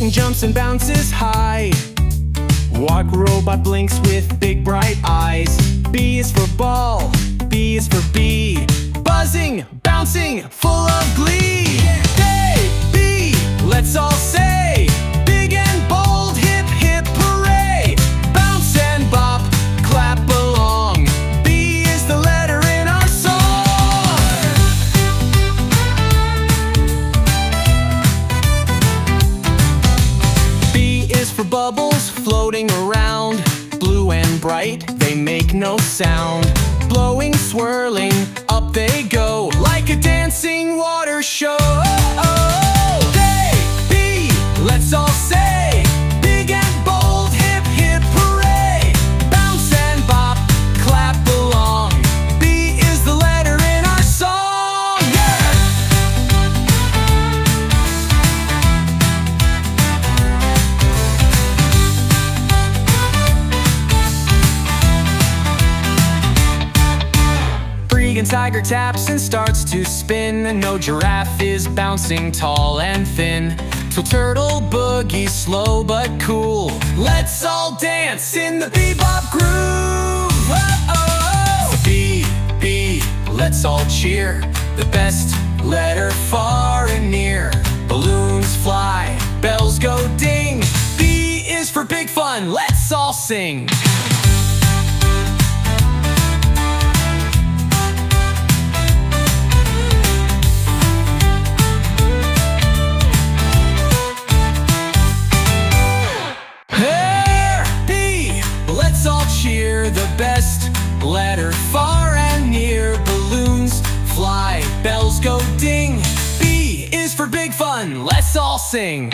Kitten jumps and bounces high. Walk robot blinks with big bright eyes. B is for ball, B is for bee. Buzzing, bouncing, full of glee. Hey, B, let's all say, big and bold, hip, hip, hooray. Bounce and bop, clap along. B is the letter in our song. B is for bubbles floating around. Blue and bright, they make no sound. Blowing, swirling, up they go, like a dancing water show. Hey, B, let's all say, big and bold, hip, hip, hooray. Bounce and bop, clap along. B is the letter in our song. Yeah! And tiger taps and starts to spin, and no giraffe is bouncing tall and thin. So turtle boogie slow but cool. Let's all dance in the bebop groove. Whoa! B, B, let's all cheer. The best letter far and near. Balloons fly, bells go ding. B is for big fun, let's all sing. Let's all cheer, the best letter far and near. Balloons fly, bells go ding. B is for big fun, let's all sing.